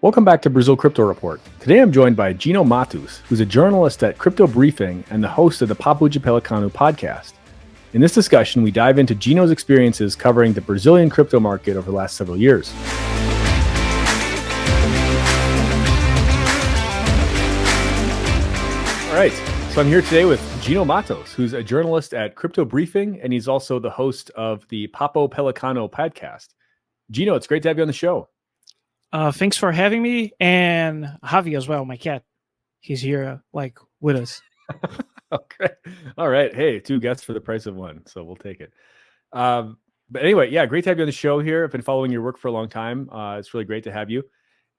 Welcome back to Brazil Crypto Report. Today I'm joined by Gino Matos, who's a journalist at Crypto Briefing and the host of the Papo de Pelicano podcast. In this discussion, we dive into Gino's experiences covering the Brazilian crypto market over the last several years. All right, so I'm here today with Gino Matos, who's a journalist at Crypto Briefing, and he's also the host of the Papo Pelicano podcast. Gino, it's great to have you on the show. Thanks for having me, and Javi as well, my cat. He's here, with us. Okay. All right. Hey, two guests for the price of one, so we'll take it. But anyway, yeah, great to have you on the show here. I've been following your work for a long time. It's really great to have you,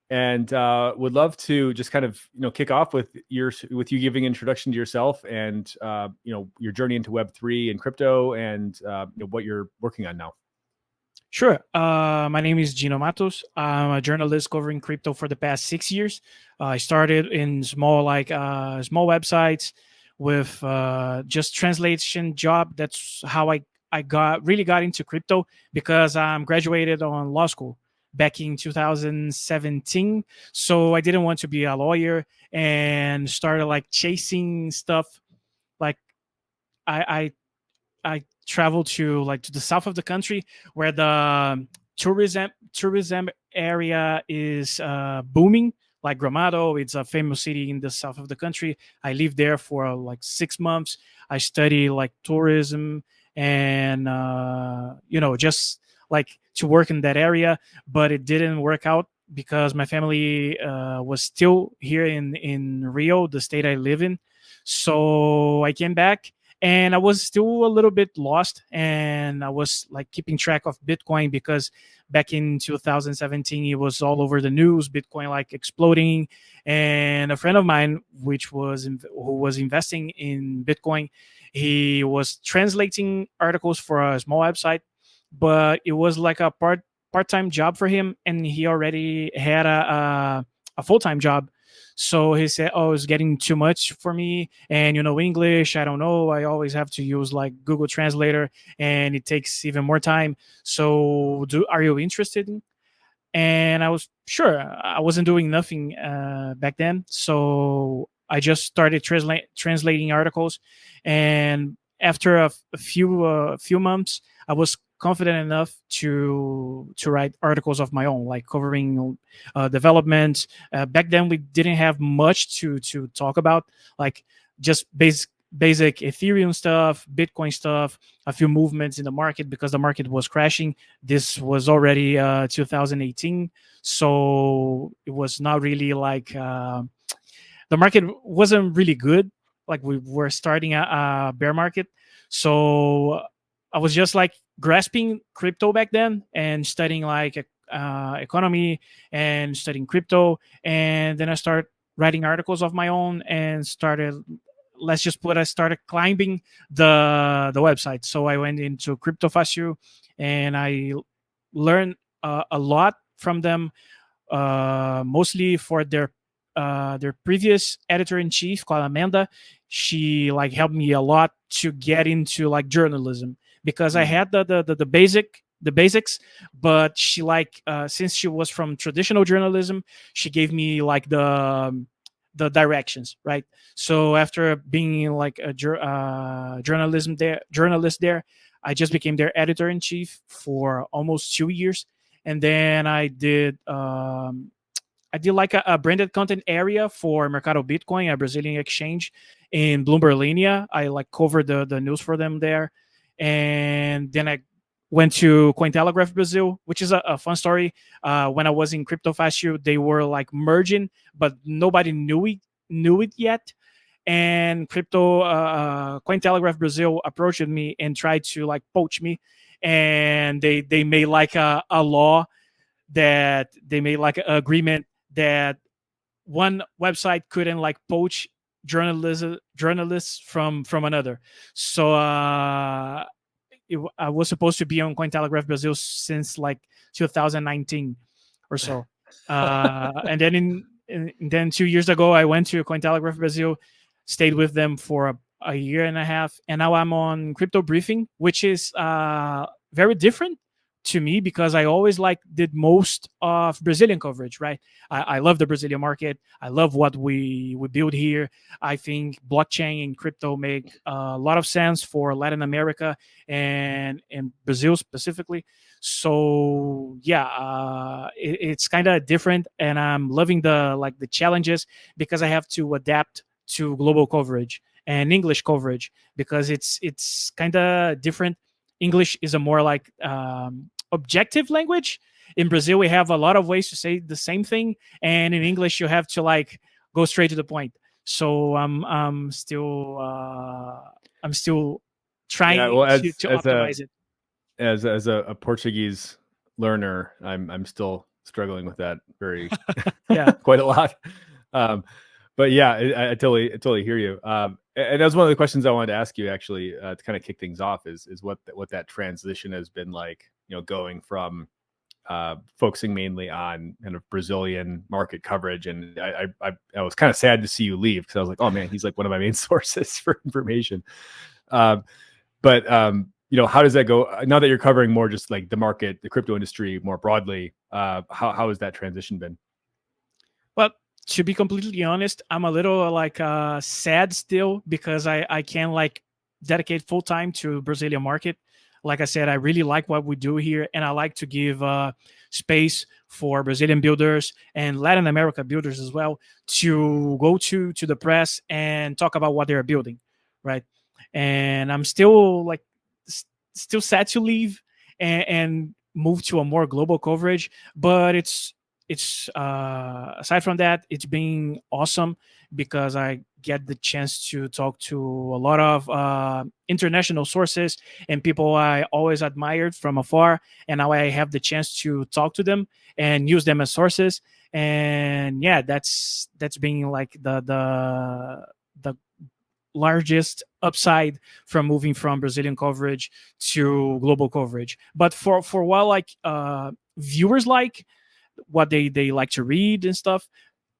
and would love to just kind of kick off with you giving an introduction to yourself and your journey into Web3 and crypto and what you're working on now. Sure. My name is Gino Matos. I'm a journalist covering crypto for the past 6 years. I started in small websites with just translation job. That's how I got into crypto, because I'm graduated on law school back in 2017. So I didn't want to be a lawyer and started chasing stuff. I traveled to the south of the country, where the tourism area is booming. Like Gramado, it's a famous city in the south of the country. I lived there for 6 months. I studied tourism and just to work in that area, but it didn't work out because my family was still here in Rio, the state I live in. So I came back, and I was still a little bit lost, and I was keeping track of Bitcoin, because back in 2017 it was all over the news, Bitcoin exploding. And a friend of mine, who was investing in Bitcoin, he was translating articles for a small website, but it was a part-time job for him, and he already had a full-time job. So he said, "Oh, it's getting too much for me, and English, I don't know. I always have to use Google Translator, and it takes even more time. So, are you interested?" And I was sure. I wasn't doing nothing back then, so I just started translating articles. And after a few months, I was confident enough to write articles of my own, covering development. Back then, we didn't have much to talk about, just basic Ethereum stuff, Bitcoin stuff, a few movements in the market, because the market was crashing. This was already 2018, so it was not really the market wasn't really good. We were starting a bear market, so I was just grasping crypto back then and studying economy and studying crypto. And then I started writing articles of my own and started climbing the website. So I went into CriptoFacil, and I learned a lot from them, mostly for their previous editor-in-chief, called Amanda. She helped me a lot to get into journalism, because I had the basics, but she since she was from traditional journalism, she gave me the directions, right? So after being a journalist there, I just became their editor-in-chief for almost 2 years. And then I did a branded content area for Mercado Bitcoin, a Brazilian exchange in Bloomberg Linea. I covered the news for them there. And then I went to CoinTelegraph Brasil, which is a fun story. When I was in CriptoFacil, they were merging, but nobody knew it yet. And CoinTelegraph Brasil approached me and tried to poach me. And they made a law, that they made an agreement that one website couldn't poach journalists from another. So I was supposed to be on CoinTelegraph Brasil since 2019 or so. And then 2 years ago, I went to CoinTelegraph Brasil, stayed with them for a year and a half, and now I'm on Crypto Briefing, which is very different to me because I always did most of Brazilian coverage, right? I love the Brazilian market. I love what we build here. I think blockchain and crypto make a lot of sense for Latin America and Brazil specifically. So yeah, it's kind of different, and I'm loving the challenges because I have to adapt to global coverage and English coverage because it's kind of different. English is a more objective language. In Brazil, we have a lot of ways to say the same thing, and in English, you have to go straight to the point. So I'm still trying well, to optimize it. As a Portuguese learner, I'm still struggling with that very Yeah. quite a lot. But yeah, I totally hear you. And that was one of the questions I wanted to ask you actually to kind of kick things off is what that transition has been like, going from focusing mainly on kind of Brazilian market coverage. And I was kind of sad to see you leave because I was like, oh man, he's like one of my main sources for information. But how does that go now that you're covering more just like the market, the crypto industry more broadly? How has that transition been? Well, to be completely honest, I'm a little sad still because I can't dedicate full time to Brazilian market. Like I said, I really like what we do here, and I like to give space for Brazilian builders and Latin America builders as well to go to the press and talk about what they're building, right? And I'm still still sad to leave and move to a more global coverage, but it's aside from that, it's been awesome because I get the chance to talk to a lot of international sources and people I always admired from afar, and now I have the chance to talk to them and use them as sources. And yeah, that's been the largest upside from moving from Brazilian coverage to global coverage. But for what viewers what they like to read and stuff,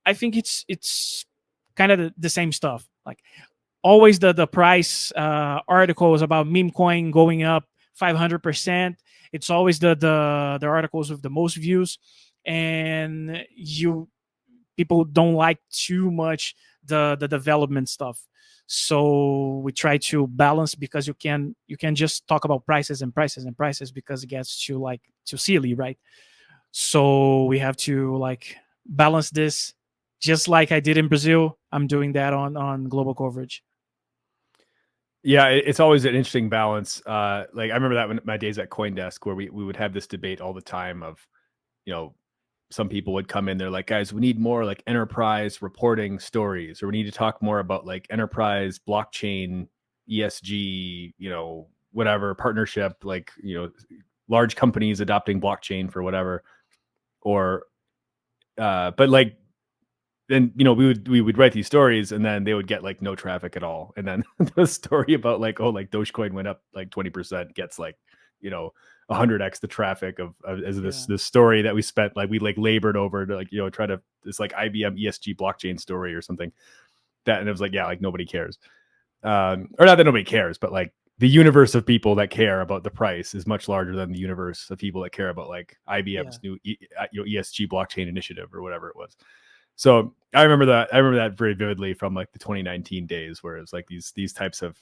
I think it's kind of the same stuff. Like always the price articles about meme coin going up 500%. It's always the articles with the most views, and people don't like too much the development stuff. So we try to balance because you can just talk about prices and prices and prices because it gets too silly, right? So we have to balance this, just like I did in Brazil. I'm doing that on global coverage. Yeah, it's always an interesting balance. Like I remember that when my days at CoinDesk, where we would have this debate all the time of, some people would come in, they're like, guys, we need more like enterprise reporting stories, or we need to talk more about like enterprise blockchain, ESG, whatever partnership, like, large companies adopting blockchain for whatever. Or, but like, then, we would write these stories and then they would get like no traffic at all. And then the story about like, oh, like Dogecoin went up like 20% gets like, 100x the traffic of as this story that we spent, like we labored over to try to, this like IBM ESG blockchain story or something that, and it was like, yeah, like nobody cares. Or not that nobody cares, but like the universe of people that care about the price is much larger than the universe of people that care about like IBM's new ESG blockchain initiative or whatever it was. So I remember that very vividly from like the 2019 days, where it's like these types of,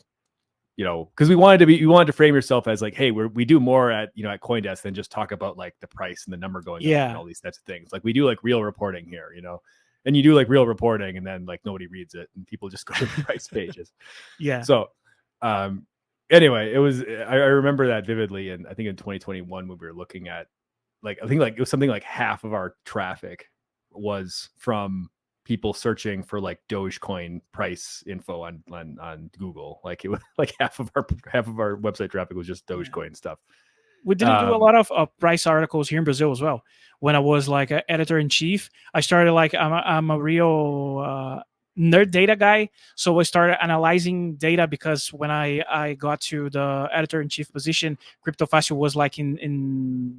because you wanted to frame yourself as like, hey, we do more at CoinDesk than just talk about like the price and the number going up and all these types of things. Like we do like real reporting here, and you do like real reporting and then like nobody reads it and people just go to the price pages. Yeah. So, anyway, I remember that vividly. And I think in 2021, when we were looking at I think like it was something like half of our traffic was from people searching for like Dogecoin price info on Google. Like it was like half of our website traffic was just Dogecoin stuff. We didn't do a lot of price articles here in Brazil as well. When I was like an editor in chief, I started I'm a real nerd data guy. So I started analyzing data because when I got to the editor in chief position, CriptoFacil was like in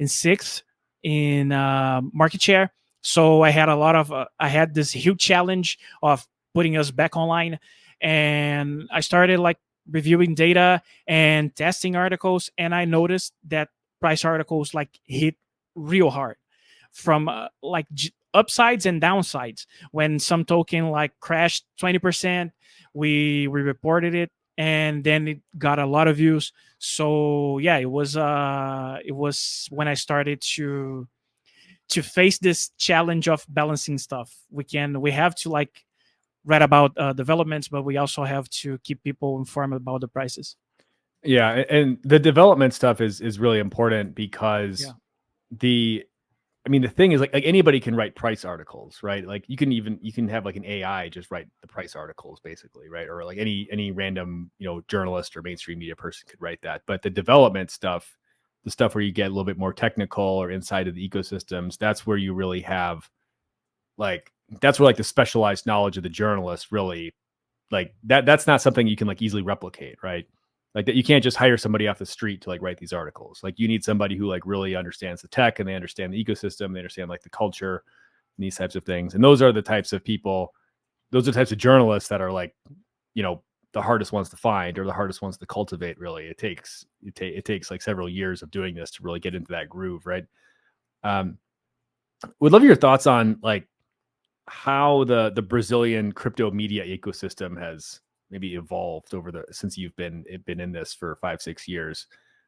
sixth in market share. So I had I had this huge challenge of putting us back online, and I started reviewing data and testing articles, and I noticed that price articles like hit real hard from upsides and downsides. When some token like crashed 20%, we reported it, and then it got a lot of views. So yeah, it was when I started to face this challenge of balancing stuff. We have to like read about developments, but we also have to keep people informed about the prices. Yeah, and the development stuff is really important because Yeah. the thing is like anybody can write price articles, right? Like you can have like an AI just write the price articles basically, right? Or like any random, journalist or mainstream media person could write that. But the development stuff, the stuff where you get a little bit more technical or inside of the ecosystems, that's where you really have that's where like the specialized knowledge of the journalist really that's not something you can like easily replicate, right? Like that you can't just hire somebody off the street to like write these articles. Like you need somebody who like really understands the tech and they understand the ecosystem, they understand like the culture and these types of things. And those are the types of people, those are the types of journalists that are like, the hardest ones to find or the hardest ones to cultivate. Really, it takes like several years of doing this to really get into that groove, right? Would love your thoughts on like how the Brazilian crypto media ecosystem has maybe evolved since you've been in this for 5-6 years.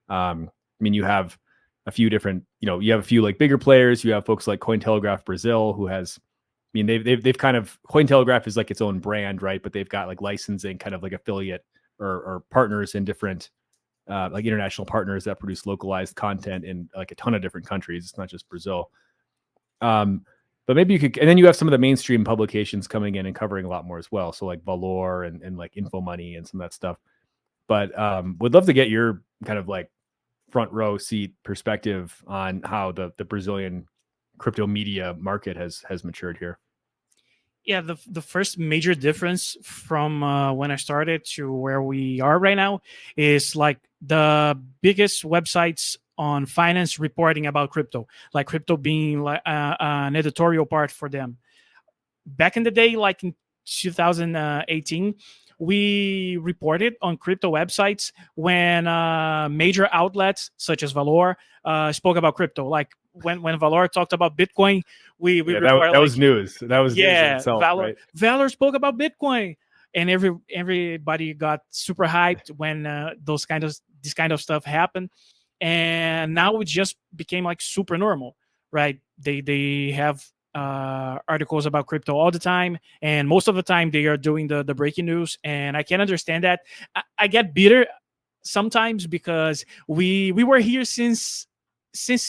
You have a few different, you have a few like bigger players. You have folks like CoinTelegraph Brazil, who has, they've kind of, CoinTelegraph is like its own brand, right? But they've got like licensing, kind of like affiliate or partners in different, like international partners that produce localized content in like a ton of different countries. It's not just Brazil. But maybe you could, and then you have some of the mainstream publications coming in and covering a lot more as well. So like Valor and like Info Money and some of that stuff. But would love to get your kind of like front row seat perspective on how the Brazilian crypto media market has matured here. Yeah, the first major difference from when I started to where we are right now is like the biggest websites on finance reporting about crypto, like crypto being like an editorial part for them. Back in the day, like in 2018, we reported on crypto websites when major outlets such as Valor spoke about crypto. Like when Valor talked about Bitcoin, we reported, that was news. That was news in itself, Valor, right? Valor spoke about Bitcoin, and everybody got super hyped when this kind of stuff happened. And now it just became like super normal, right? They have articles about crypto all the time, and most of the time they are doing the breaking news, and I can understand that. I get bitter sometimes because we were here since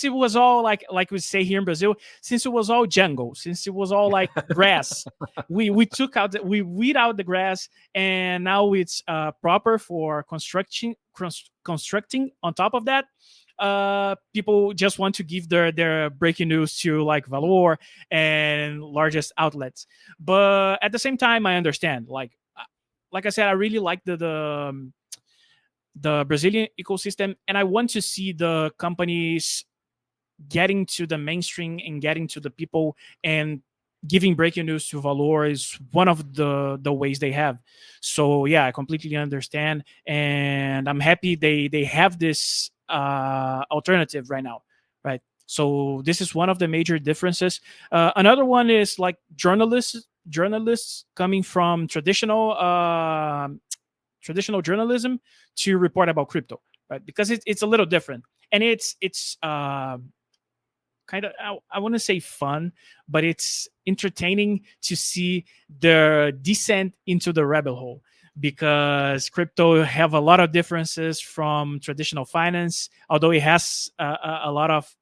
it was all like we say here in Brazil, since it was all jungle, since it was all like grass. we weed out the grass, and now it's proper for constructing on top of that. People just want to give their breaking news to like Valor and largest outlets. But at the same time, I understand. Like I said, I really like the Brazilian ecosystem, and I want to see the companies getting to the mainstream and getting to the people, and giving breaking news to Valor is one of the ways they have. So yeah, I completely understand, and I'm happy they have this alternative right now, right? So this is one of the major differences. Another one is like journalists coming from traditional journalism to report about crypto, right? Because it's a little different, and it's kind of, I want to say fun, but it's entertaining to see the descent into the rabbit hole, because crypto have a lot of differences from traditional finance, although it has a lot of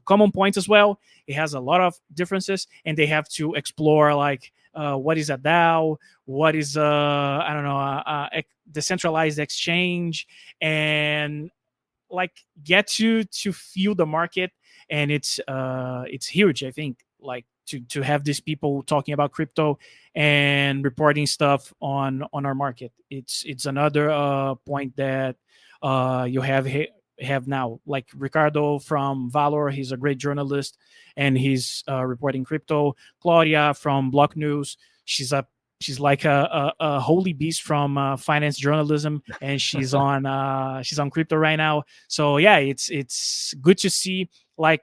common points as well. It has a lot of differences, and they have to explore like what is a DAO, what is I don't know, a decentralized exchange, and like get to feel the market. And it's huge, I think, like to have these people talking about crypto and reporting stuff on our market. It's another point that you have now, like Ricardo from Valor. He's a great journalist, and he's reporting crypto. Claudia from Block News, she's a She's like a holy beast from finance journalism, and she's on crypto right now. So yeah, it's good to see like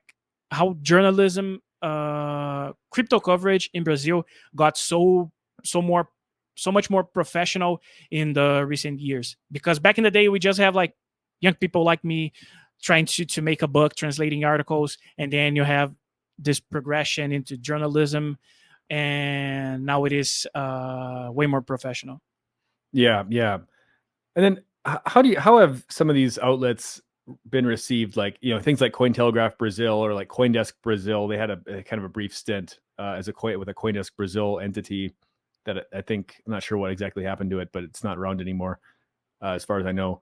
how journalism, crypto coverage in Brazil got so more so much more professional in the recent years. Because back in the day, we just have like young people like me trying to make a buck translating articles, and then you have this progression into journalism, and now it is way more professional. Yeah, yeah. And then how have some of these outlets been received? Like, things like CoinTelegraph Brazil or like CoinDesk Brazil. They had a kind of a brief stint as a coin with a CoinDesk Brazil entity that I think, I'm not sure what exactly happened to it, but it's not around anymore, as far as I know.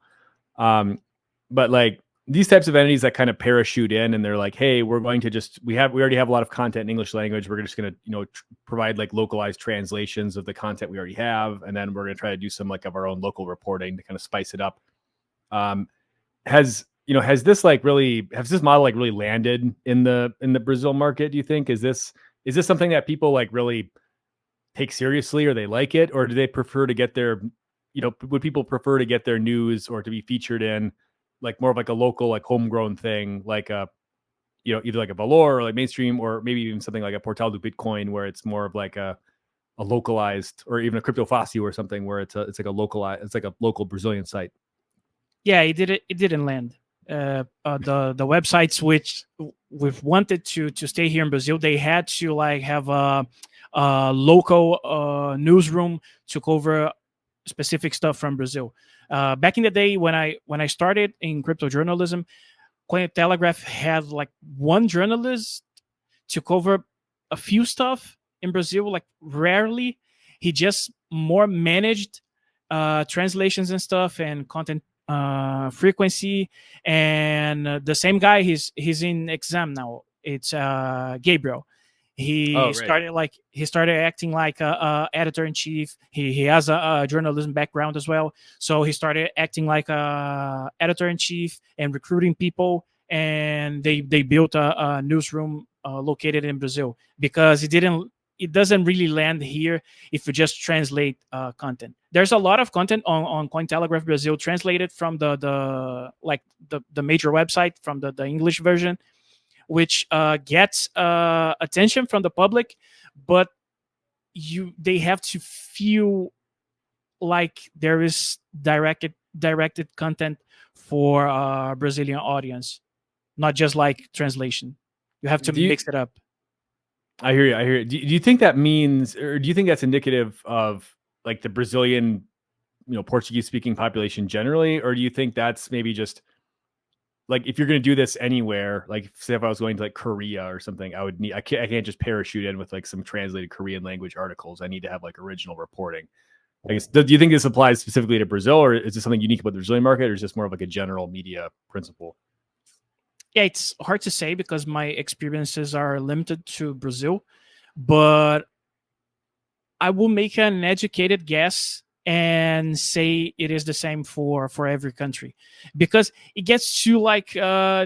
But like these types of entities that kind of parachute in and they're like, hey, we're going to we already have a lot of content in English language. We're just going to, provide like localized translations of the content we already have. And then we're going to try to do some like of our own local reporting to kind of spice it up. Has this model like really landed in the Brazil market? Do you think, is this something that people like really take seriously, or they like it, or do they prefer to get their, would people prefer to get their news or to be featured in like more of like a local, like homegrown thing, like either like a Valor or like mainstream, or maybe even something like a Portal do Bitcoin, where it's more of like a localized, or even a CriptoFacil or something where it's like a localized, it's like a local Brazilian site. Yeah, it didn't land. The websites which we've wanted to stay here in Brazil, they had to like have a local newsroom to cover specific stuff from Brazil. Back in the day when I started in crypto journalism, CoinTelegraph had like one journalist to cover a few stuff in Brazil, like rarely. He just more managed translations and stuff and content frequency. And the same guy, he's in exam now. It's Gabriel. He started acting like a editor in chief. He has a journalism background as well, so he started acting like a editor in chief and recruiting people. And they built a newsroom located in Brazil, because it doesn't really land here if you just translate content. There's a lot of content on Cointelegraph Brazil translated from the major website, from the English version, which gets attention from the public, but they have to feel like there is directed content for a Brazilian audience, not just like translation. You have to mix it up. I hear you. Do you think that means, or do you think that's indicative of like the Brazilian, Portuguese speaking population generally? Or do you think that's maybe just like, if you're going to do this anywhere, like say if I was going to like Korea or something, I can't just parachute in with like some translated Korean language articles. I need to have like original reporting. I guess, do you think this applies specifically to Brazil, or is this something unique about the Brazilian market, or is this more of like a general media principle? Yeah, it's hard to say because my experiences are limited to Brazil, but I will make an educated guess and say it is the same for every country, because it gets too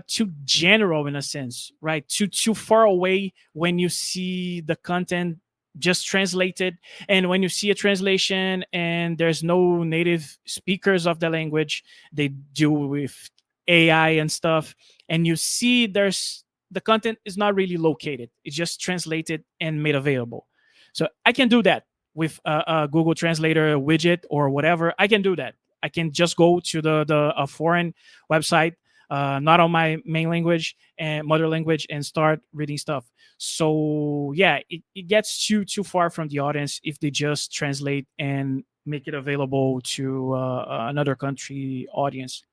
too general in a sense, right? Too far away when you see the content just translated, and when you see a translation and there's no native speakers of the language, they deal with AI and stuff, and you see the content is not really located, it's just translated and made available. So I can do that with a Google Translator widget or whatever. I can do that. I can just go to a foreign website, not on my main language and mother language, and start reading stuff. So yeah, it gets too far from the audience if they just translate and make it available to another country audience.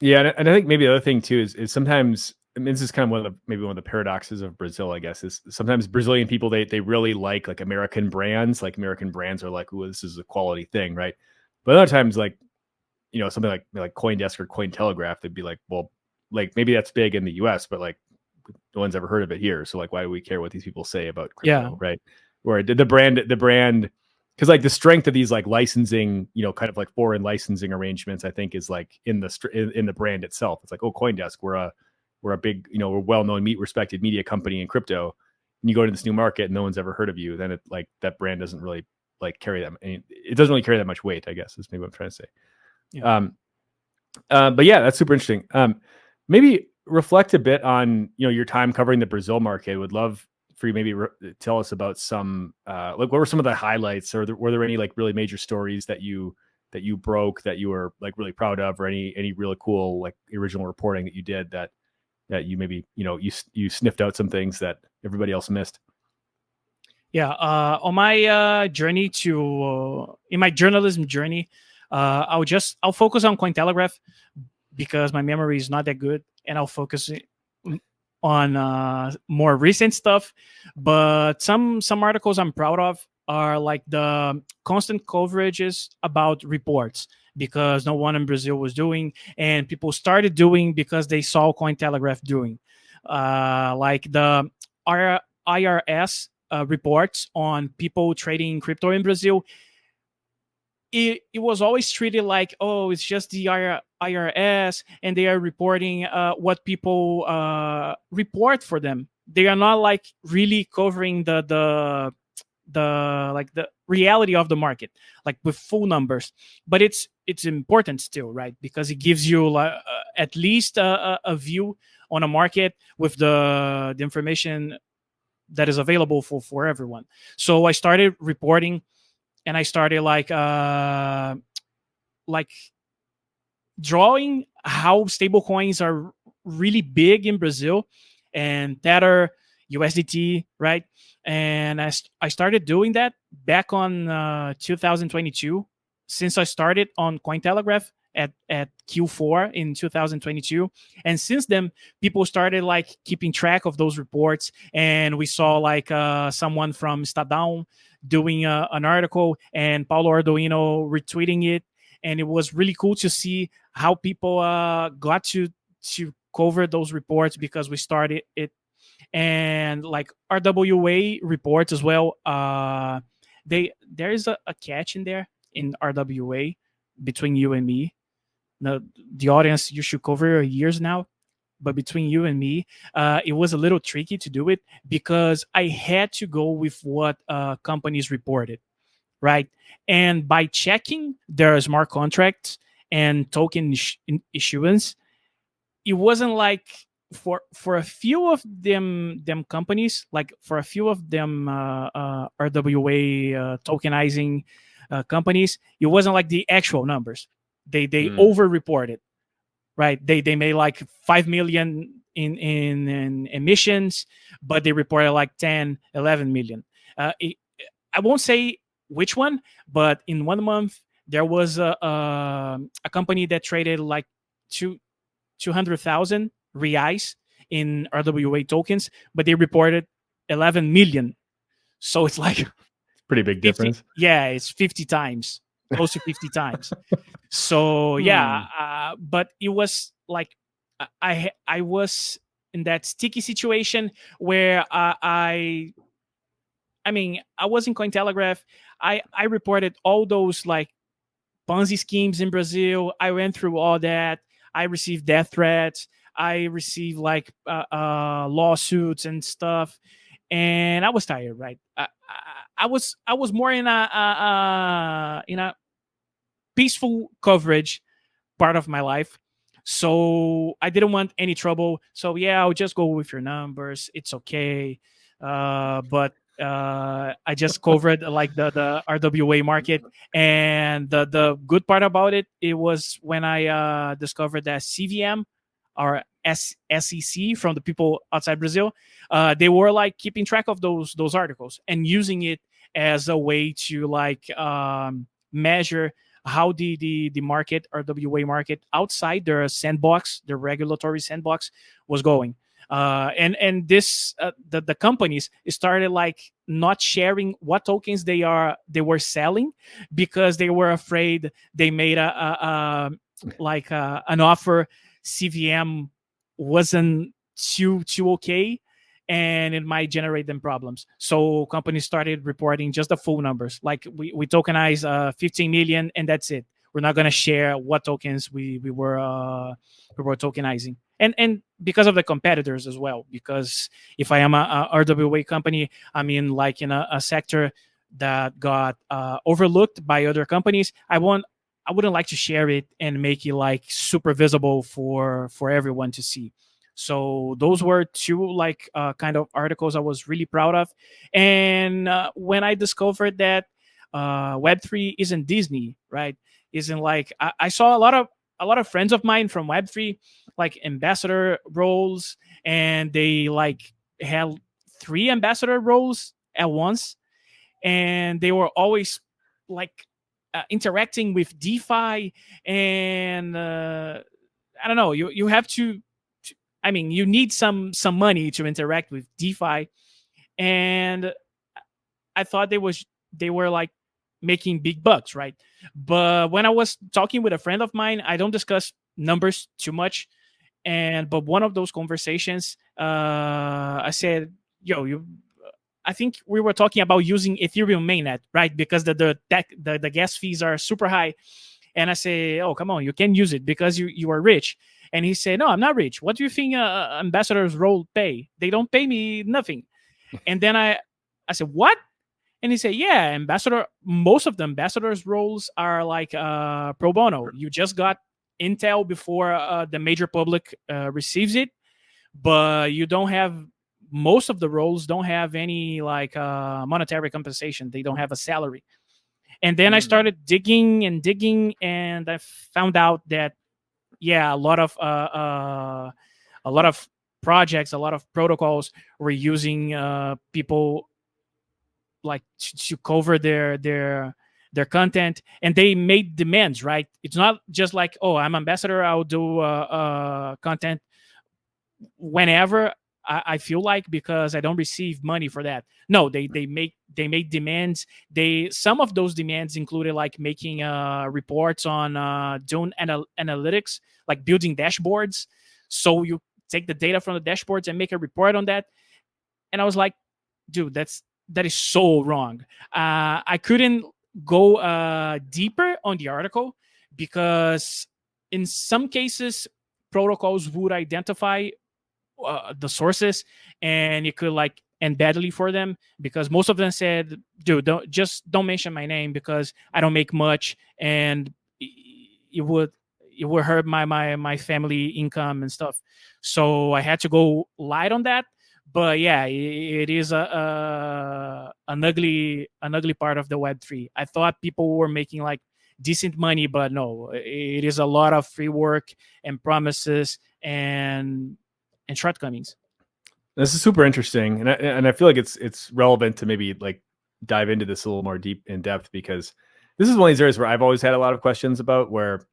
Yeah, and I think maybe the other thing too is sometimes, I mean, this is kind of maybe one of the paradoxes of Brazil, I guess, is sometimes Brazilian people, they really like American brands. Like American brands are like, "Ooh, this is a quality thing," right? But other times, like something like CoinDesk or CoinTelegraph, they'd be like, "Well, like maybe that's big in the U.S., but like no one's ever heard of it here. So like, why do we care what these people say about crypto, right?" Or the brand. Because like the strength of these like licensing, kind of like foreign licensing arrangements, I think is like in the brand itself. It's like, oh, CoinDesk, we're a big, we're well-known, respected media company in crypto. And you go to this new market and no one's ever heard of you, then it like that brand doesn't really like carry them. It doesn't really carry that much weight, I guess, is maybe what I'm trying to say. Yeah. But yeah, that's super interesting. Maybe reflect a bit on your time covering the Brazil market. Would love for you maybe tell us about some like what were some of the highlights, or were there any like really major stories that you broke that you were like really proud of, or any really cool like original reporting that you did that you maybe you sniffed out some things that everybody else missed? Yeah, on my journey in my journalism journey, I'll focus on Cointelegraph because my memory is not that good, and I'll focus on more recent stuff. But some articles I'm proud of are like the constant coverages about reports, because no one in Brazil was doing, and people started doing because they saw Cointelegraph doing, like the IRS reports on people trading crypto in Brazil. It was always treated like, oh, it's just the IRS, and they are reporting what people report for them. They are not like really covering the like the reality of the market, like with full numbers. But it's important still, right? Because it gives you at least a view on a market with the information that is available for everyone. So I started reporting, and I started like drawing how stable coins are really big in Brazil, and Tether, USDT, right? And I started doing that back on 2022, since I started on Cointelegraph at Q4 in 2022. And since then, people started like keeping track of those reports, and we saw like someone from Estadão doing an article, and Paulo Arduino retweeting it. And it was really cool to see how people got to cover those reports because we started it. And like RWA reports as well, there is a catch in there in RWA between you and me. Now, the audience, you should cover years now, but between you and me, it was a little tricky to do it because I had to go with what companies reported, right? And by checking their smart contracts and token issuance, it wasn't like for a few of them companies, like for a few of them RWA tokenizing companies, it wasn't like the actual numbers. They over reported, right? They made like 5 million in emissions, but they reported like 10, 11 million. I won't say which one, but in 1 month there was a company that traded like 200,000 reais in RWA tokens, but they reported 11 million. So it's like Pretty big 50, difference. yeah, it's 50 times, close to 50 times. So yeah, but it was like I was in that sticky situation where I mean, I was in Cointelegraph. I reported all those like Ponzi schemes in Brazil. I went through all that. I received death threats. I received like lawsuits and stuff, and I was tired. Right, I was more in a peaceful coverage part of my life. So I didn't want any trouble. So yeah, I'll just go with your numbers. It's okay. But I just covered like the RWA market, and the good part about it was when I discovered that CVM or SEC from the people outside Brazil, they were like keeping track of those articles and using it as a way to like measure how the market, RWA market outside their sandbox, their regulatory sandbox, was going. And this the companies started like not sharing what tokens they were selling, because they were afraid they made an offer CVM wasn't too okay, and it might generate them problems. So companies started reporting just the full numbers. Like we tokenize 15 million, and that's it. We're not going to share what tokens we were tokenizing. And because of the competitors as well, because if I am a RWA company, I'm in like in a sector that got overlooked by other companies. I wouldn't like to share it and make it like super visible for everyone to see. So those were two like kind of articles I was really proud of. And when I discovered that Web3 isn't Disney, right? Isn't like I saw a lot of friends of mine from Web3 like ambassador roles, and they like had 3 ambassador roles at once, and they were always like interacting with DeFi, and I don't know. You have to. I mean, you need some money to interact with DeFi, and I thought they were like making big bucks, right? But when I was talking with a friend of mine, I don't discuss numbers too much. And but one of those conversations, I said, "Yo, you." I think we were talking about using Ethereum mainnet, right? Because the gas fees are super high. And I say, "Oh, come on, you can use it because you are rich." And he said, "No, I'm not rich. What do you think ambassadors role pay? They don't pay me nothing." And then I said, "What?" And he said, "Yeah, ambassador. Most of the ambassadors' roles are like pro bono. You just got intel before the major public receives it, but you don't have most of the roles don't have any like monetary compensation. They don't have a salary." And then I started digging and digging, and I found out that yeah, a lot of projects, a lot of protocols were using people like to cover their content, and they made demands, right? It's not just like, oh, I'm ambassador, I'll do content whenever I feel like, because I don't receive money for that. No, they made demands. They Some of those demands included like making reports on doing analytics, like building dashboards. So you take the data from the dashboards and make a report on that. And I was like, dude, that is so wrong. I couldn't go deeper on the article because in some cases protocols would identify the sources, and it could like end badly for them, because most of them said, dude, don't mention my name because I don't make much, and it would hurt my family income and stuff. So I had to go light on that. But yeah, it is an ugly part of the Web3. I thought people were making like decent money, but no, it is a lot of free work and promises and shortcomings. This is super interesting, and I feel like it's relevant to maybe like dive into this a little more deep in depth, because this is one of these areas where I've always had a lot of questions about, where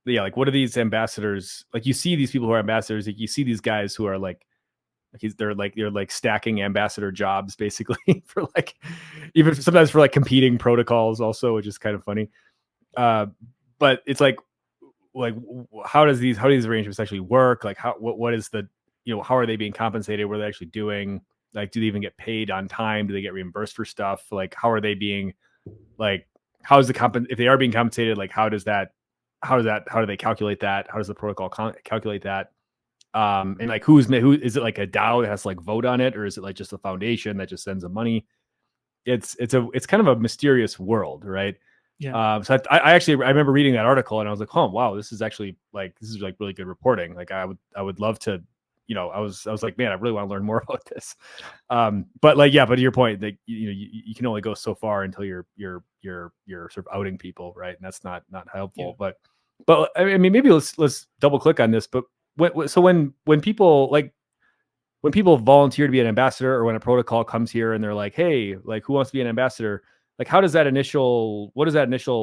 yeah, like what are these ambassadors like? You see these people who are ambassadors, like you see these guys who are like they're like stacking ambassador jobs basically for like even sometimes for like competing protocols also, which is kind of funny. But it's like how do these arrangements actually work? Like what is the, how are they being compensated? What are they actually doing? Like, do they even get paid on time? Do they get reimbursed for stuff? Like, how are they being like, how is if they are being compensated, like how do they calculate that? How does the protocol calculate that? And like who is it, like a DAO that has to like vote on it, or is it like just a foundation that just sends them money? It's kind of a mysterious world, right? Yeah. So I remember reading that article and I was like, oh wow, this is like really good reporting. Like I would love to, I was like, man, I really want to learn more about this. But like, yeah, but to your point, that you can only go so far until you're sort of outing people, right? And that's not helpful. Yeah. But I mean, maybe let's double click on this. But when people volunteer to be an ambassador, or when a protocol comes here and they're like, hey, like who wants to be an ambassador? Like, what does that initial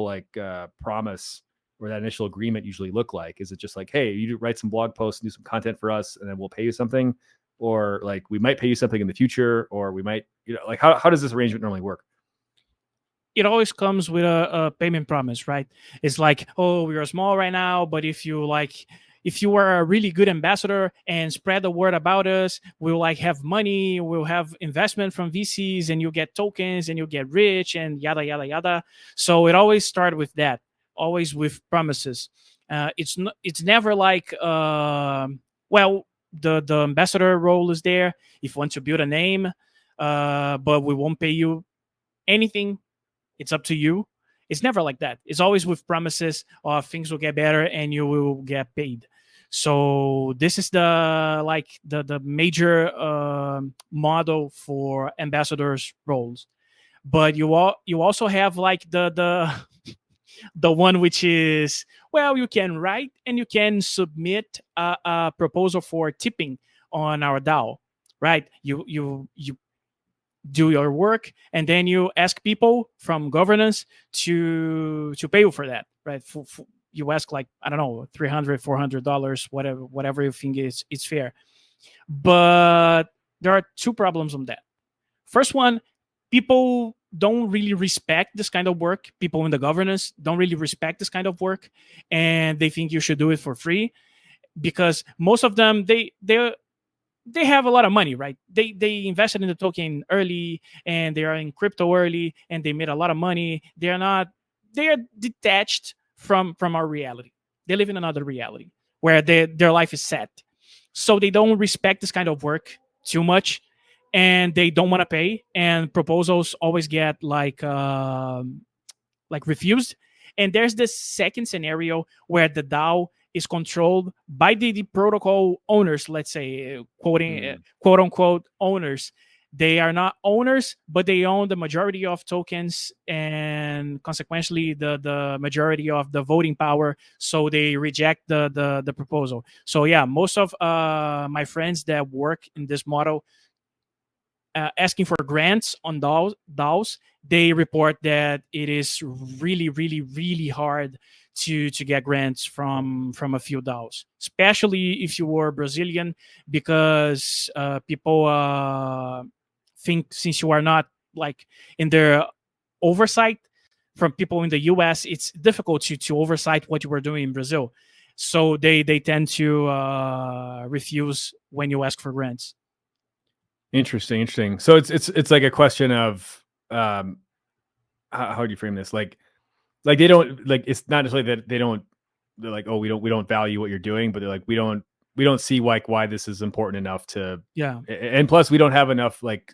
like promise or that initial agreement usually look like? Is it just like, hey, you write some blog posts and do some content for us, and then we'll pay you something? Or like, we might pay you something in the future, or we might, like, how does this arrangement normally work? It always comes with a payment promise, right? It's like, oh, we are small right now, but if you are a really good ambassador and spread the word about us, we'll like have money, we'll have investment from VCs, and you'll get tokens and you'll get rich and yada, yada, yada. So it always starts with that, always with promises. It's never like, well, the ambassador role is there if you want to build a name, but we won't pay you anything, it's up to you. It's never like that. It's always with promises of things will get better and you will get paid. So this is the major model for ambassadors roles. But you also have like the one which is, well, you can write and you can submit a proposal for tipping on our DAO, right? You do your work and then you ask people from governance to pay you for that, right? You ask like, I don't know, $300 $400, whatever you think is fair. But there are two problems on that. First one, people don't really respect this kind of work. People in the governance don't really respect this kind of work, and they think you should do it for free because most of them they have a lot of money, right? They invested in the token early and they are in crypto early and they made a lot of money. They are detached from our reality. They live in another reality where their life is set. So they don't respect this kind of work too much and they don't want to pay, and proposals always get like refused. And there's this second scenario where the DAO is controlled by the protocol owners, let's say, quote unquote owners. They are not owners, but they own the majority of tokens and consequently the majority of the voting power. So they reject the proposal. So yeah, most of my friends that work in this model asking for grants on DAOs, they report that it is really, really, really hard to get grants from a few DAOs, especially if you were Brazilian, because people think since you are not like in their oversight from people in the US, it's difficult to oversight what you were doing in Brazil. So they tend to refuse when you ask for grants. Interesting. So it's like a question of how do you frame this? Like they don't, like, it's not necessarily that they're like, oh, we don't value what you're doing, but they're like, we don't see like why this is important enough to, Yeah. and plus we don't have enough like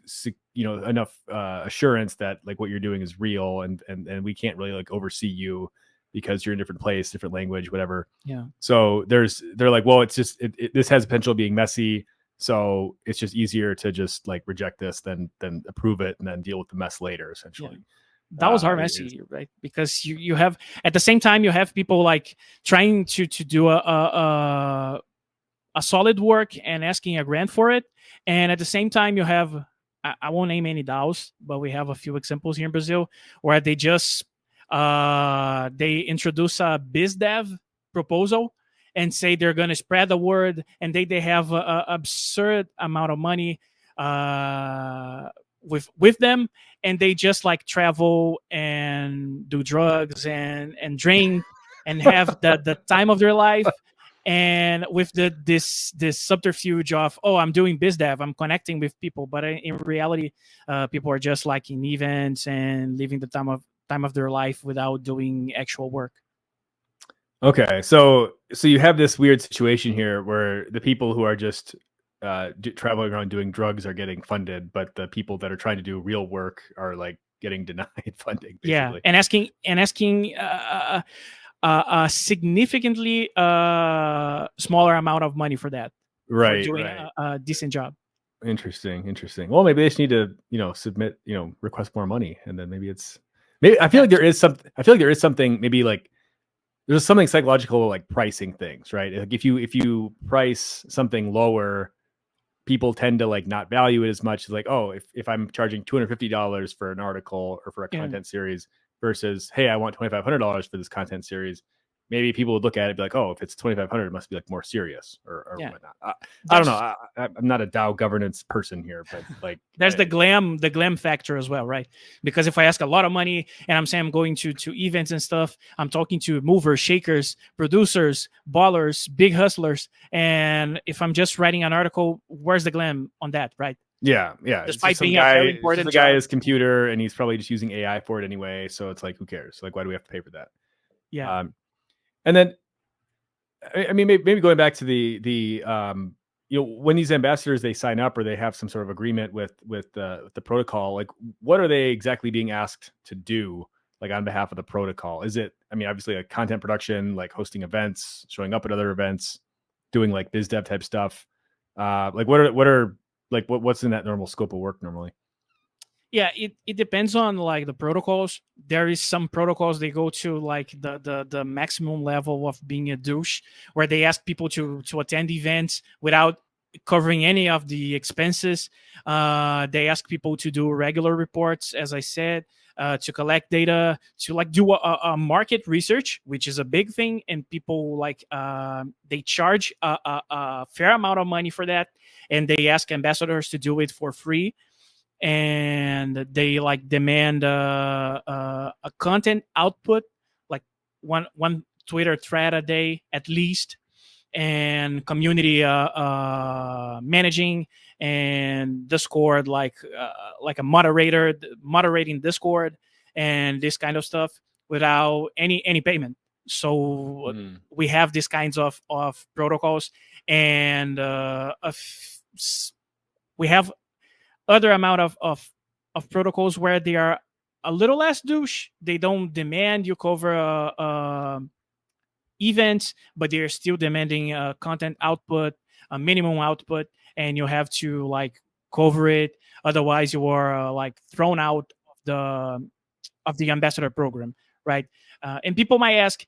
enough assurance that like what you're doing is real, and we can't really like oversee you because you're in a different place, different language, whatever. Yeah. So they're like, well, it's just this has potential of being messy. So it's just easier to just like reject this than approve it and then deal with the mess later, essentially. Yeah. DAOs are messy, right? Because you have, at the same time, you have people like trying to do a solid work and asking a grant for it, and at the same time you have, I won't name any DAOs, but we have a few examples here in Brazil where they just they introduce a biz dev proposal and say they're going to spread the word, and they have a absurd amount of money with them, and they just like travel and do drugs and drink and have the time of their life, and with this subterfuge of, oh, I'm doing biz dev, I'm connecting with people, but in reality people are just like in events and living the time of their life without doing actual work. Okay, so you have this weird situation here where the people who are just traveling around doing drugs are getting funded, but the people that are trying to do real work are like getting denied funding, basically. Yeah, and asking a significantly smaller amount of money for that, right, for doing right. a decent job. Interesting. Well, maybe they just need to, submit, request more money, and then maybe I feel like there is something maybe like there's something psychological like pricing things, right? Like if you price something lower, people tend to like not value it as much. As like, oh, if I'm charging $250 for an article or for a content series versus, hey, I want $2,500 for this content series, maybe people would look at it and be like, oh, if it's $2,500, it must be like more serious or whatnot. I don't know. I'm not a DAO governance person here, but like there's the glam factor as well, right? Because if I ask a lot of money and I'm saying I'm going to events and stuff, I'm talking to movers, shakers, producers, ballers, big hustlers, and if I'm just writing an article, where's the glam on that, right? Yeah. Despite being a very important the guy is computer and he's probably just using AI for it anyway, so it's like, who cares? Like, why do we have to pay for that? Yeah. And then, I mean, maybe going back to the when these ambassadors, they sign up or they have some sort of agreement with the protocol, like what are they exactly being asked to do, like on behalf of the protocol? Is it, I mean, obviously like content production, like hosting events, showing up at other events, doing like biz dev type stuff? Like what's in that normal scope of work normally? Yeah, it depends on like the protocols. There is some protocols they go to like the maximum level of being a douche, where they ask people to attend events without covering any of the expenses. They ask people to do regular reports, as I said, to collect data, to like do a market research, which is a big thing, and people like they charge a fair amount of money for that, and they ask ambassadors to do it for free, and they like demand a content output, like one Twitter thread a day at least, and community managing, and Discord, like a moderator moderating Discord and this kind of stuff without any payment. So we have these kinds of protocols, and we have other amount of protocols where they are a little less douche. They don't demand you cover events, but they're still demanding content output, a minimum output, and you have to like cover it. Otherwise, you are like thrown out of the ambassador program, right? And people might ask,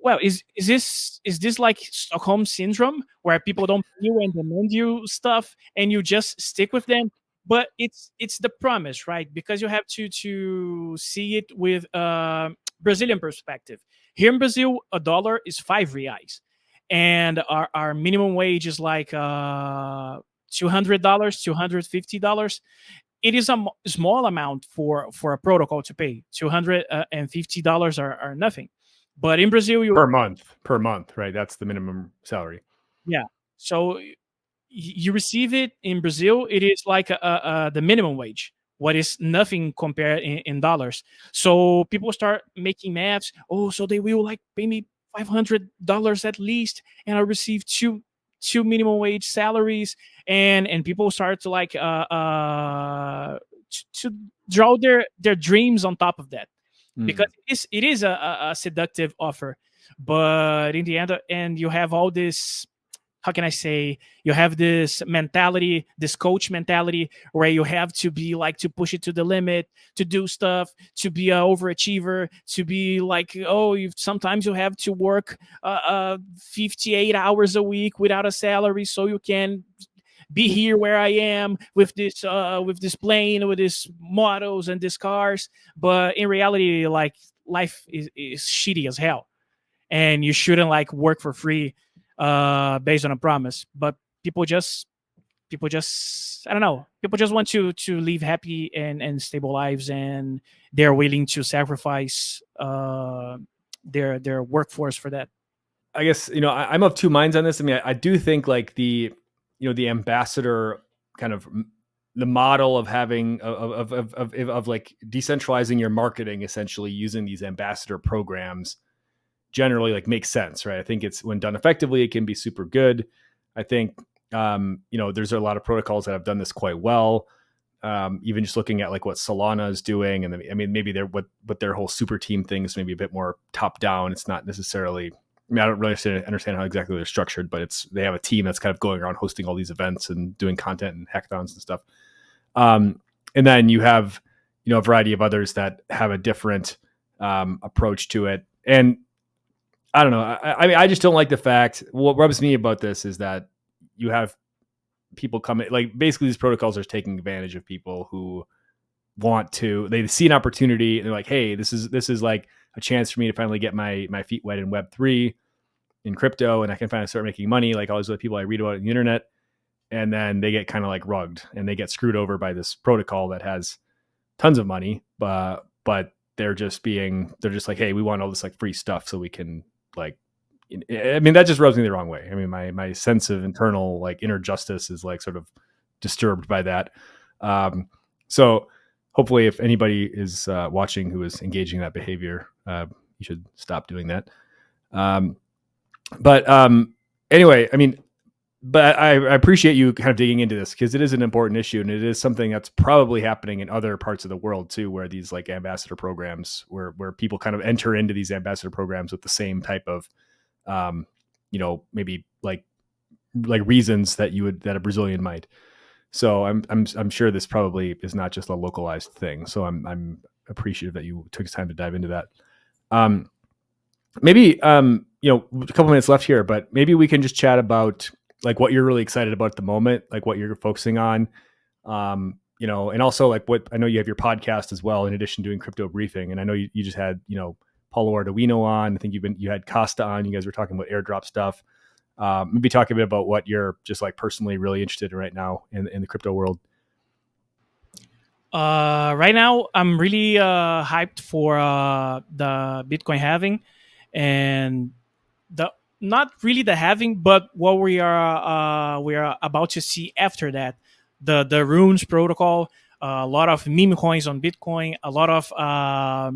well, is this like Stockholm syndrome, where people don't pay you and demand you stuff and you just stick with them? But it's the promise, right? Because you have to see it with Brazilian perspective. Here in Brazil, a dollar is 5 reais, and our minimum wage is like $200, $250. It is a small amount for a protocol to pay. $250 are nothing. But in Brazil, you per month, right? That's the minimum salary. Yeah. So you receive it in Brazil, it is like the minimum wage, what is nothing compared in dollars. So people start making maths. Oh, so they will like pay me $500 at least, and I receive two minimum wage salaries, and people start to like to draw their dreams on top of that, because it is a seductive offer. But in the end, you have all this, how can I say, you have this mentality, this coach mentality, where you have to be like to push it to the limit, to do stuff, to be an overachiever, to be like, oh, sometimes you have to work 58 hours a week without a salary so you can be here where I am with this plane, with these models and these cars. But in reality, like, life is shitty as hell, and you shouldn't like work for free based on a promise. But people just I don't know, people just want to live happy and stable lives, and they're willing to sacrifice their workforce for that. I guess, I'm of two minds on this. I mean, I do think like the ambassador kind of the model of having of like decentralizing your marketing, essentially using these ambassador programs, generally like makes sense, right? I think it's, when done effectively, it can be super good. I think there's a lot of protocols that have done this quite well. Even just looking at like what Solana is doing, and then, I mean, maybe what their whole super team thing is maybe a bit more top down. It's not necessarily, I mean, I don't really understand how exactly they're structured, but they have a team that's kind of going around hosting all these events and doing content and hackathons and stuff. And then you have, a variety of others that have a different approach to it. And I don't know. I mean, I just don't like the fact, what rubs me about this is that you have people coming, like, basically these protocols are taking advantage of people who they see an opportunity and they're like, hey, this is like a chance for me to finally get my feet wet in Web3, in crypto, and I can finally start making money, like all these other people I read about on the internet. And then they get kind of like rugged and they get screwed over by this protocol that has tons of money, but they're just like, hey, we want all this like free stuff so we can, like, I mean, that just rubs me the wrong way. I mean, my sense of internal, like, inner justice is like sort of disturbed by that. So hopefully if anybody is watching who is engaging in that behavior, you should stop doing that. But anyway, I mean, but I appreciate you kind of digging into this because it is an important issue, and it is something that's probably happening in other parts of the world too, where these like ambassador programs, where people kind of enter into these ambassador programs with the same type of, maybe like reasons that a Brazilian might. So I'm sure this probably is not just a localized thing. So I'm appreciative that you took time to dive into that. Maybe a couple minutes left here, but maybe we can just chat about like what you're really excited about at the moment, like what you're focusing on. And also like what I know you have your podcast as well, in addition to doing crypto briefing. And I know you just had, Paulo Arduino on. I think you had Costa on. You guys were talking about airdrop stuff. Maybe talk a bit about what you're just like personally really interested in right now in the crypto world. Right now, I'm really hyped for the Bitcoin halving, and the not really the halving, but what we are about to see after that, the runes protocol, a lot of meme coins on Bitcoin, a lot of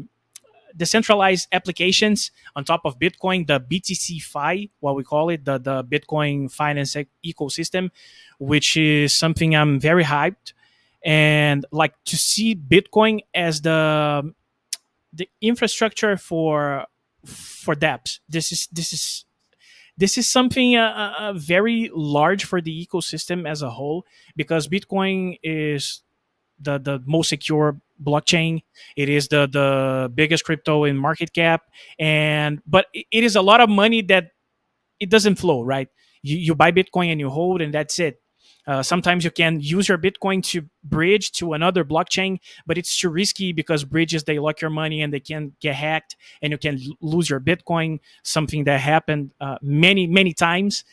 decentralized applications on top of Bitcoin, the BTC Fi, what we call it, the Bitcoin finance ecosystem, which is something I'm very hyped. And like to see Bitcoin as the infrastructure for dApps. This is something very large for the ecosystem as a whole, because Bitcoin is the most secure blockchain. It is the biggest crypto in market cap, and but it is a lot of money that it doesn't flow, right? You buy Bitcoin and you hold, and that's it. Sometimes you can use your Bitcoin to bridge to another blockchain, but it's too risky because bridges, they lock your money and they can get hacked, and you can lose your Bitcoin. Something that happened many times.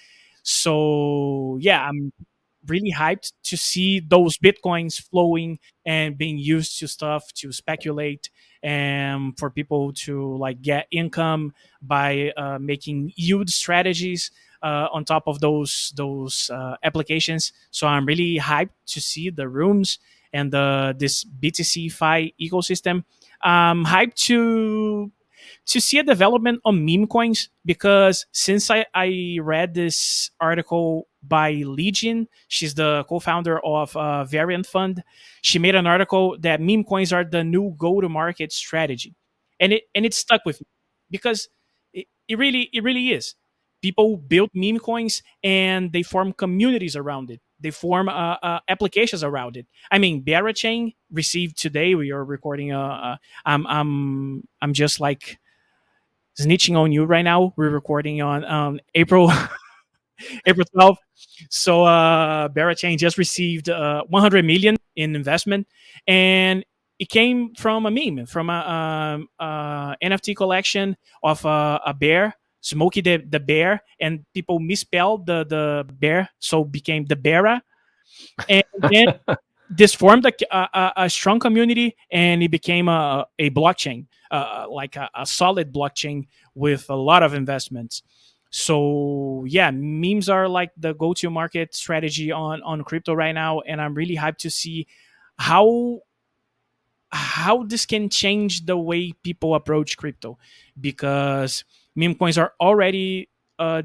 So yeah, I'm really hyped to see those Bitcoins flowing and being used to stuff to speculate, and for people to like get income by making yield strategies on top of those applications. So I'm really hyped to see the rooms and this BTC Fi ecosystem. I'm hyped to see a development on meme coins, because since I read this article by Legion, she's the co-founder of Variant Fund. She made an article that meme coins are the new go-to-market strategy, and it stuck with me, because it really is. People build meme coins and they form communities around it. They form applications around it. I mean, Barachain received today. We are recording. I'm just like snitching on you right now. We're recording on April April 12th. So Barachain just received 100 million in investment, and it came from a meme, from a NFT collection of a bear, Smokey the bear, and people misspelled the bear, so became the Beara. And then this formed a strong community, and it became a blockchain, like a solid blockchain with a lot of investments. So yeah, memes are like the go-to market strategy on crypto right now, and I'm really hyped to see how how this can change the way people approach crypto, because meme coins are already I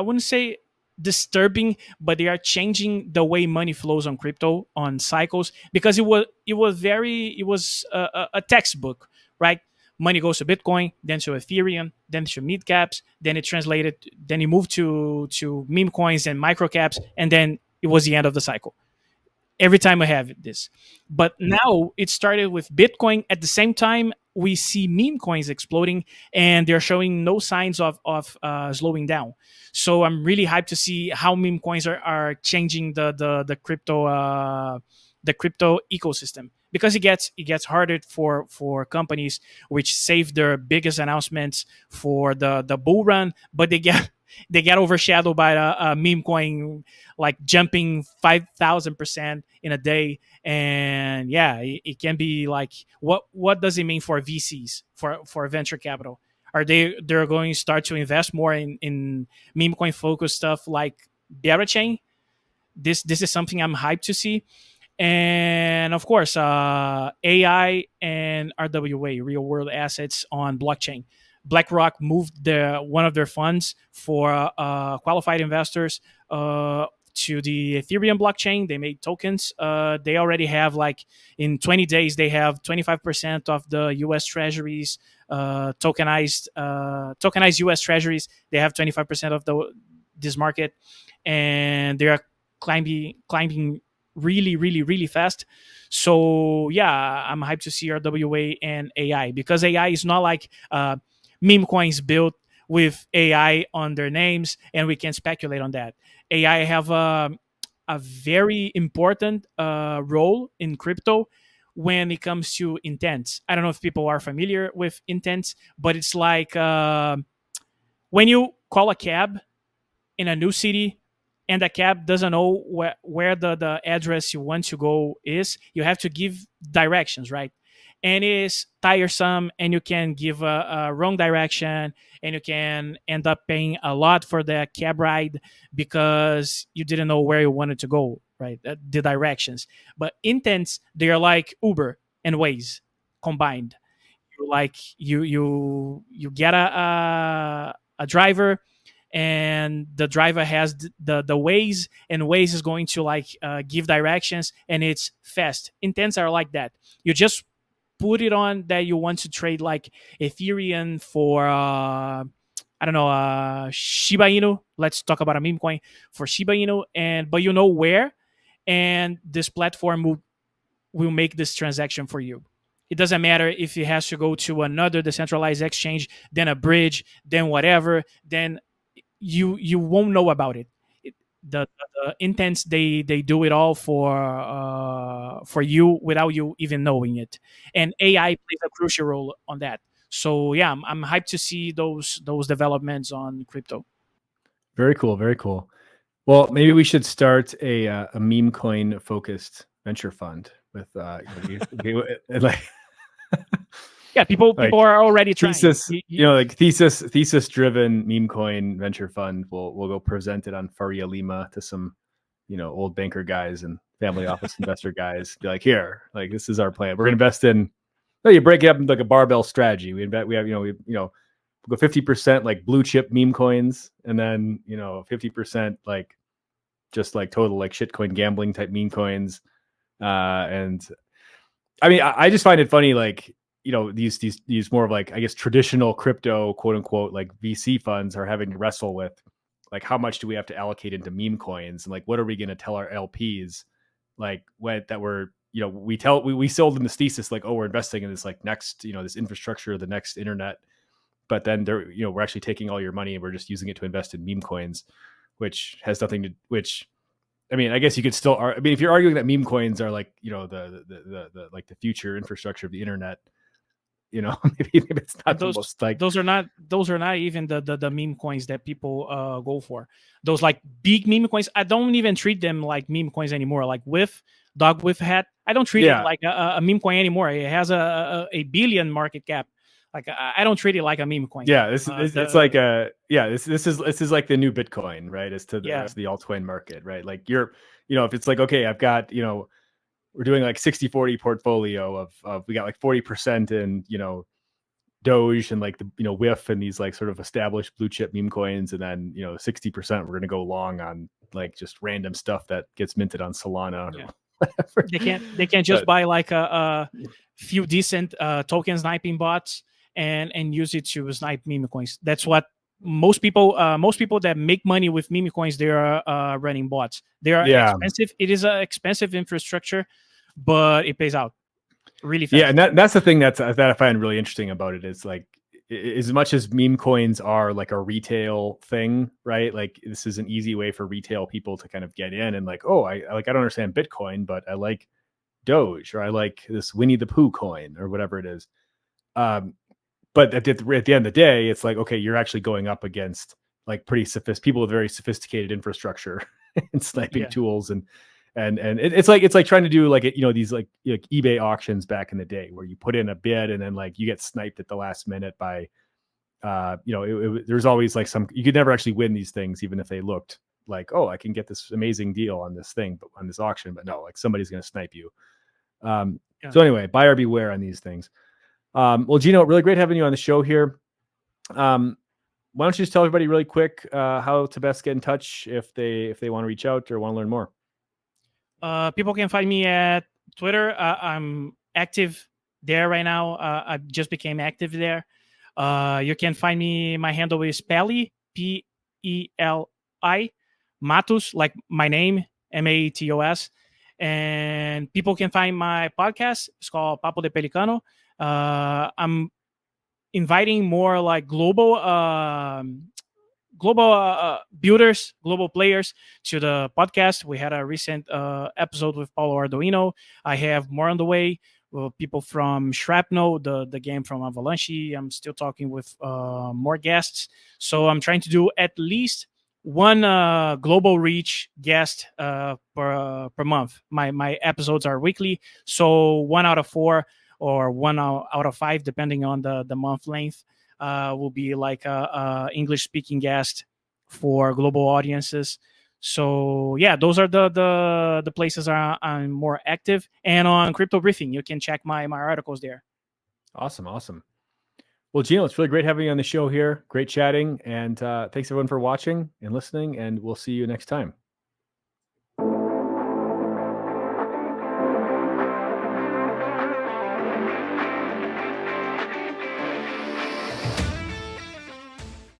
wouldn't say disturbing, but they are changing the way money flows on crypto on cycles, because it was a textbook, right? Money goes to Bitcoin, then to Ethereum, then to mid caps, then it translated, then it moved to meme coins and micro caps, and then it was the end of the cycle every time I have this. But now it started with Bitcoin. At the same time, we see meme coins exploding, and they're showing no signs of slowing down. So I'm really hyped to see how meme coins are changing the crypto ecosystem, because it gets harder for companies which save their biggest announcements for the bull run, but they get overshadowed by a meme coin like jumping 5,000% in a day. And yeah, it can be like, what does it mean for VCs, for venture capital? Are they're going to start to invest more in meme coin focused stuff like Barachain? This is something I'm hyped to see. And of course, AI and RWA, real world assets on blockchain. BlackRock moved one of their funds for qualified investors to the Ethereum blockchain. They made tokens. They already have, like, in 20 days, they have 25% of the U.S. Treasuries tokenized U.S. Treasuries. They have 25% of this market, and they are climbing really, really, really fast. So yeah, I'm hyped to see RWA and AI, because AI is not like meme coins built with AI on their names, and we can speculate on that. AI have a very important role in crypto when it comes to intents. I don't know if people are familiar with intents, but it's like when you call a cab in a new city and the cab doesn't know where the address you want to go is, you have to give directions, right? And it's tiresome, and you can give a wrong direction, and you can end up paying a lot for the cab ride because you didn't know where you wanted to go, right? The directions. But intents, they're like Uber and Waze combined. You get a driver, and the driver has the Waze, and Waze is going to like give directions, and it's fast. Intents are like that. You just put it on that you want to trade like Ethereum for I don't know, Shiba Inu. Let's talk about a meme coin for Shiba Inu, but you know where, and this platform will make this transaction for you. It doesn't matter if it has to go to another decentralized exchange, then a bridge, then whatever, then you won't know about it. The intents, they do it all for you without you even knowing it, and AI plays a crucial role on that. So yeah, I'm hyped to see those developments on crypto. Very cool. Very cool. Well, maybe we should start a meme coin focused venture fund with like Yeah, people like are already trying. thesis, like thesis driven meme coin venture fund. We'll go present it on Faria Lima to some, old banker guys and family office investor guys. Be like, here, like this is our plan. We're gonna invest in. No, you break it up into like a barbell strategy. We have we go 50% like blue chip meme coins, and then 50% like just like total like shitcoin gambling type meme coins. And I mean, I just find it funny, like, these more of like, I guess, traditional crypto, quote unquote, like VC funds are having to wrestle with like, how much do we have to allocate into meme coins? And like, what are we going to tell our LPs? Like what that we're, we sold them this thesis, like, oh, we're investing in this like next, this infrastructure, the next internet. But then they're, we're actually taking all your money and we're just using it to invest in meme coins, which has nothing to, which, I mean, I guess you could still, I mean, if you're arguing that meme coins are like, the like the future infrastructure of the internet, maybe it's not the most like those are not even the meme coins that people go for. Those like big meme coins, I don't even treat them like meme coins anymore. Like with dog with hat, I don't treat it like a meme coin anymore. It has a billion market cap. Like I don't treat it like a meme coin. Yeah, it's like this is like the new Bitcoin, right? As to the rest of the altcoin market, right? Like if it's like, okay, I've got, we're doing like 60-40 portfolio of we got like 40% in, Doge and like the, WIF and these like sort of established blue chip meme coins. And then, 60% we're going to go long on like just random stuff that gets minted on Solana or whatever. They can't just buy like a few decent token sniping bots and use it to snipe meme coins. That's what most people that make money with meme coins, they are running bots. They are expensive. It is an expensive infrastructure, but it pays out really fast. Yeah, and that's the thing that I find really interesting about it is like, as much as meme coins are like a retail thing, right? Like this is an easy way for retail people to kind of get in and like, oh, I don't understand Bitcoin, but I like Doge, or I like this Winnie the Pooh coin or whatever it is. But at the end of the day, it's like, okay, you're actually going up against like pretty people with very sophisticated infrastructure and sniping tools, and it's like trying to do like these like eBay auctions back in the day where you put in a bid and then like you get sniped at the last minute by, there's always like you could never actually win these things, even if they looked like, oh, I can get this amazing deal on this thing, but on this auction, but no, like somebody's going to snipe you. So anyway, buyer beware on these things. Well, Gino, really great having you on the show here. Why don't you just tell everybody really quick how to best get in touch if they want to reach out or want to learn more? People can find me at Twitter. I'm active there right now. I just became active there. You can find me. My handle is Peli, Peli, Matos, like my name, Matos. And people can find my podcast. It's called Papo de Pelicano. I'm inviting more like global builders, global players to the podcast. We had a recent episode with Paulo Arduino. I have more on the way. People from Shrapnel, the game from Avalanche. I'm still talking with more guests. So I'm trying to do at least one global reach guest per month. My episodes are weekly, so 1 out of 4 or 1 out of 5, depending on the month length, will be like a English speaking guest for global audiences. So yeah, those are the places I'm more active. And on Crypto Briefing, you can check my articles there. Awesome. Well, Gino, it's really great having you on the show here. Great chatting. And thanks everyone for watching and listening. And we'll see you next time.